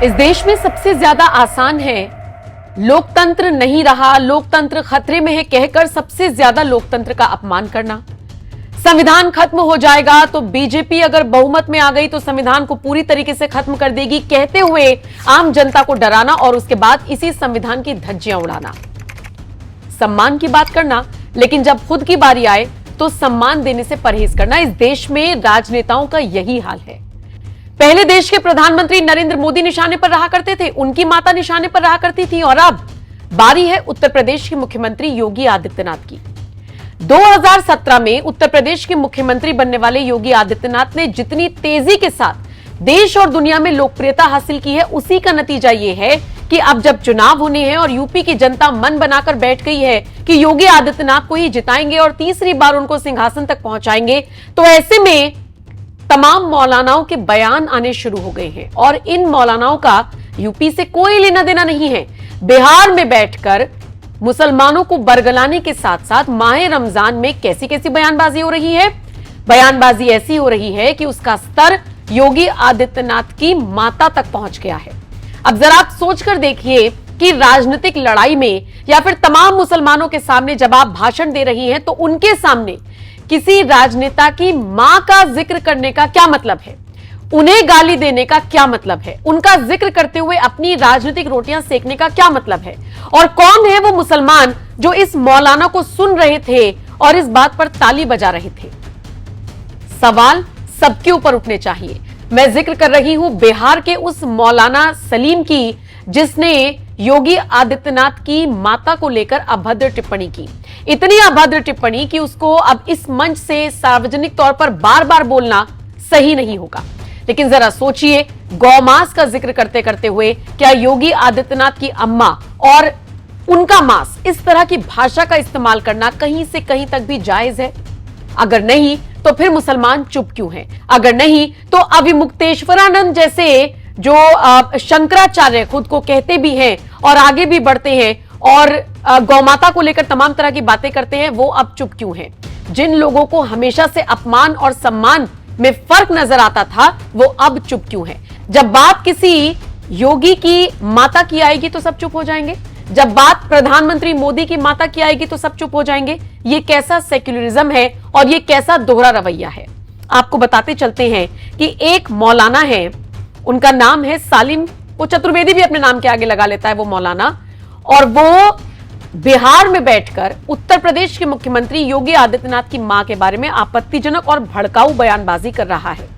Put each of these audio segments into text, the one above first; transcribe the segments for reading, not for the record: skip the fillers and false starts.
इस देश में सबसे ज्यादा आसान है लोकतंत्र नहीं रहा, लोकतंत्र खतरे में है कहकर सबसे ज्यादा लोकतंत्र का अपमान करना। संविधान खत्म हो जाएगा तो बीजेपी अगर बहुमत में आ गई तो संविधान को पूरी तरीके से खत्म कर देगी कहते हुए आम जनता को डराना और उसके बाद इसी संविधान की धज्जियां उड़ाना। सम्मान की बात करना, लेकिन जब खुद की बारी आए तो सम्मान देने से परहेज करना। इस देश में राजनेताओं का यही हाल है। पहले देश के प्रधानमंत्री नरेंद्र मोदी निशाने पर रहा करते थे, उनकी माता निशाने पर रहा करती थी, और अब बारी है उत्तर प्रदेश के मुख्यमंत्री योगी आदित्यनाथ की। 2017 में उत्तर प्रदेश के मुख्यमंत्री बनने वाले योगी आदित्यनाथ ने जितनी तेजी के साथ देश और दुनिया में लोकप्रियता हासिल की है, उसी का नतीजा यह है कि अब जब चुनाव होने हैं और यूपी की जनता मन बनाकर बैठ गई है कि योगी आदित्यनाथ को ही जिताएंगे और तीसरी बार उनको सिंहासन तक पहुंचाएंगे, तो ऐसे में तमाम मौलानाओं के बयान आने शुरू हो गए हैं और इन मौलानाओं का यूपी से कोई लेना देना नहीं है। बिहार में बैठकर मुसलमानों को बरगलाने के साथ साथ माह रमजान में कैसी कैसी बयानबाजी हो रही है। बयानबाजी ऐसी हो रही है कि उसका स्तर योगी आदित्यनाथ की माता तक पहुंच गया है। अब जरा आप सोचकर देखिए कि राजनीतिक लड़ाई में या फिर तमाम मुसलमानों के सामने जब आप भाषण दे रही हैं तो उनके सामने किसी राजनेता की मां का जिक्र करने का क्या मतलब है, उन्हें गाली देने का क्या मतलब है, उनका जिक्र करते हुए अपनी राजनीतिक रोटियां सेकने का क्या मतलब है, और कौन है वो मुसलमान जो इस मौलाना को सुन रहे थे और इस बात पर ताली बजा रहे थे। सवाल सबके ऊपर उठने चाहिए। मैं जिक्र कर रही हूं बिहार के उस मौलाना सलीम की जिसने योगी आदित्यनाथ की माता को लेकर अभद्र टिप्पणी की। इतनी अभद्र टिप्पणी कि उसको अब इस मंच से सार्वजनिक तौर पर बार बार बोलना सही नहीं होगा। लेकिन जरा सोचिए, गौमांस का जिक्र करते करते हुए क्या योगी आदित्यनाथ की अम्मा और उनका मांस, इस तरह की भाषा का इस्तेमाल करना कहीं से कहीं तक भी जायज है? अगर नहीं तो फिर मुसलमान चुप क्यों हैं? अगर नहीं तो अविमुक्तेश्वरानंद जैसे जो शंकराचार्य खुद को कहते भी हैं और आगे भी बढ़ते हैं और गौमाता को लेकर तमाम तरह की बातें करते हैं, वो अब चुप क्यों हैं? जिन लोगों को हमेशा से अपमान और सम्मान में फर्क नजर आता था, वो अब चुप क्यों हैं? जब बात किसी योगी की माता की आएगी तो सब चुप हो जाएंगे, जब बात प्रधानमंत्री मोदी की माता की आएगी तो सब चुप हो जाएंगे। ये कैसा सेक्युलरिज्म है और ये कैसा दोहरा रवैया है? आपको बताते चलते हैं कि एक मौलाना है, उनका नाम है सालिम, वो चतुर्वेदी भी अपने नाम के आगे लगा लेता है वो मौलाना, और वो बिहार में बैठकर उत्तर प्रदेश के मुख्यमंत्री योगी आदित्यनाथ की मां के बारे में आपत्तिजनक और भड़काऊ बयानबाजी कर रहा है।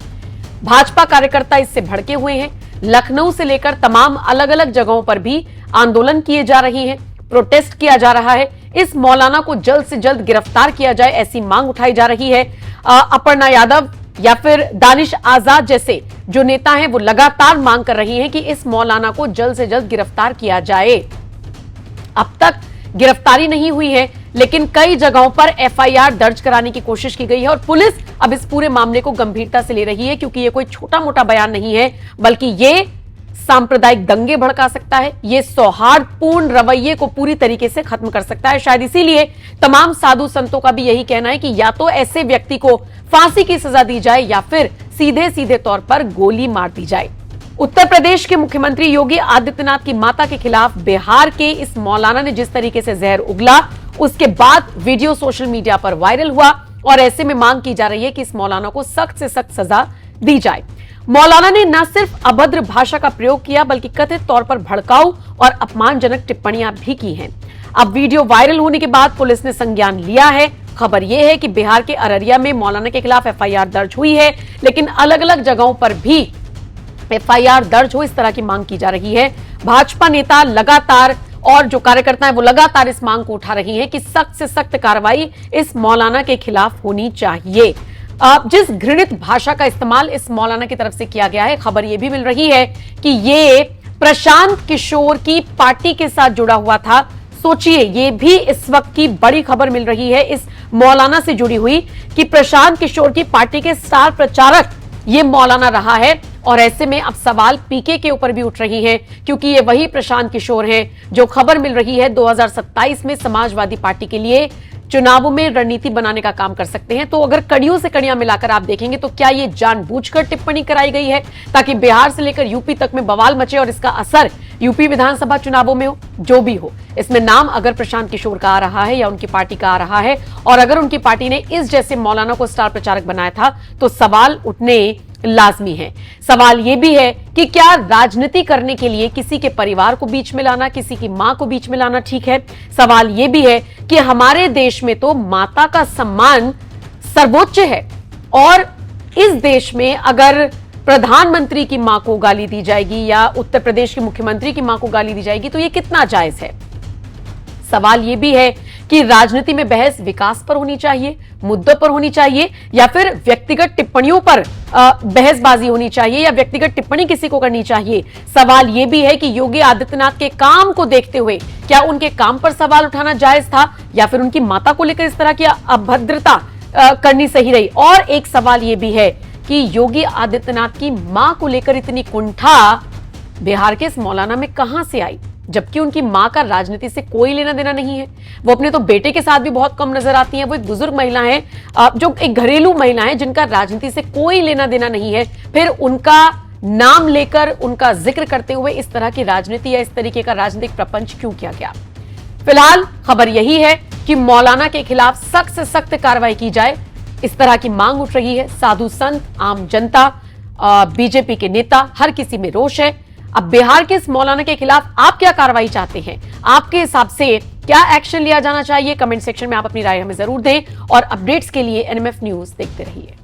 भाजपा कार्यकर्ता इससे भड़के हुए हैं। लखनऊ से लेकर तमाम अलग अलग जगहों पर भी आंदोलन किए जा रहे हैं, प्रोटेस्ट किया जा रहा है। इस मौलाना को जल्द से जल्द गिरफ्तार किया जाए, ऐसी मांग उठाई जा रही है। अपर्णा यादव या फिर दानिश आजाद जैसे जो नेता हैं वो लगातार मांग कर रही हैं कि इस मौलाना को जल्द से जल्द गिरफ्तार किया जाए। अब तक गिरफ्तारी नहीं हुई है, लेकिन कई जगहों पर एफआईआर दर्ज कराने की कोशिश की गई है और पुलिस अब इस पूरे मामले को गंभीरता से ले रही है, क्योंकि ये कोई छोटा मोटा बयान नहीं है, बल्कि ये सांप्रदायिक दंगे भड़का सकता है, ये सौहार्दपूर्ण रवैये को पूरी तरीके से खत्म कर सकता है। शायद इसीलिए तमाम साधु संतों का भी यही कहना है कि या तो ऐसे व्यक्ति को फांसी की सजा दी जाए या फिर सीधे सीधे तौर पर गोली मार दी जाए। उत्तर प्रदेश के मुख्यमंत्री योगी आदित्यनाथ की माता के खिलाफ बिहार के इस मौलाना ने जिस तरीके से जहर उगला, उसके बाद वीडियो सोशल मीडिया पर वायरल हुआ और ऐसे में मांग की जा रही है कि इस मौलाना को सख्त से सख्त सजा दी जाए। मौलाना ने न सिर्फ अभद्र भाषा का प्रयोग किया बल्कि कथित तौर पर भड़काऊ और अपमानजनक टिप्पणियां भी की हैं। अब वीडियो वायरल होने के बाद पुलिस ने संज्ञान लिया है। खबर यह है कि बिहार के अररिया में मौलाना के खिलाफ एफआईआर दर्ज हुई है, लेकिन अलग अलग जगहों पर भी एफआईआर दर्ज हो, इस तरह की मांग की जा रही है। भाजपा नेता लगातार और जो कार्यकर्ता है वो लगातार इस मांग को उठा रही हैं कि सख्त से सख्त कार्रवाई इस मौलाना के खिलाफ होनी चाहिए। जिस घृणित भाषा का इस्तेमाल इस मौलाना की तरफ से किया गया है, खबर यह भी मिल रही है कि ये प्रशांत किशोर की पार्टी के साथ जुड़ा हुआ था। सोचिए, ये भी इस वक्त की बड़ी खबर मिल रही है इस मौलाना से जुड़ी हुई कि प्रशांत किशोर की पार्टी के स्टार प्रचारक ये मौलाना रहा है, और ऐसे में अब सवाल पीके के ऊपर भी उठ रही हैं, क्योंकि ये वही प्रशांत किशोर हैं जो खबर मिल रही है 2027 में समाजवादी पार्टी के लिए चुनावों में रणनीति बनाने का काम कर सकते हैं। तो अगर कड़ियों से कड़ियां मिलाकर आप देखेंगे तो क्या ये जानबूझकर टिप्पणी कराई गई है ताकि बिहार से लेकर यूपी तक में बवाल मचे और इसका असर यूपी विधानसभा चुनावों में हो? जो भी हो, इसमें नाम अगर प्रशांत किशोर का आ रहा है या उनकी पार्टी का आ रहा है और अगर उनकी पार्टी ने इस जैसे मौलाना को स्टार प्रचारक बनाया था तो सवाल उठने लाजमी है। सवाल यह भी है कि क्या राजनीति करने के लिए किसी के परिवार को बीच में लाना, किसी की मां को बीच में लाना ठीक है? सवाल यह भी है कि हमारे देश में तो माता का सम्मान सर्वोच्च है और इस देश में अगर प्रधानमंत्री की मां को गाली दी जाएगी या उत्तर प्रदेश के मुख्यमंत्री की मां को गाली दी जाएगी तो यह कितना जायज है? सवाल यह भी है कि राजनीति में बहस विकास पर होनी चाहिए, मुद्दों पर होनी चाहिए या फिर व्यक्तिगत टिप्पणियों पर बहसबाजी होनी चाहिए या व्यक्तिगत टिप्पणी किसी को करनी चाहिए? सवाल यह भी है कि योगी आदित्यनाथ के काम को देखते हुए क्या उनके काम पर सवाल उठाना जायज था या फिर उनकी माता को लेकर इस तरह की अभद्रता करनी सही रही? और एक सवाल यह भी है कि योगी आदित्यनाथ की मां को लेकर इतनी कुंठा बिहार के इस मौलाना में कहां से आई, जबकि उनकी मां का राजनीति से कोई लेना देना नहीं है। वो अपने तो बेटे के साथ भी बहुत कम नजर आती हैं। वो एक बुजुर्ग महिला है, जो एक घरेलू महिला है जिनका राजनीति से कोई लेना देना नहीं है, फिर उनका नाम लेकर उनका जिक्र करते हुए इस तरह की राजनीति या इस तरीके का राजनीतिक प्रपंच क्यों किया गया? फिलहाल खबर यही है कि मौलाना के खिलाफ सख्त से सख्त कार्रवाई की जाए, इस तरह की मांग उठ रही है। साधु संत, आम जनता, बीजेपी के नेता, हर किसी में रोष है। अब बिहार के इस मौलाना के खिलाफ आप क्या कार्रवाई चाहते हैं? आपके हिसाब से क्या एक्शन लिया जाना चाहिए? कमेंट सेक्शन में आप अपनी राय हमें जरूर दें और अपडेट्स के लिए एनएमएफ न्यूज देखते रहिए।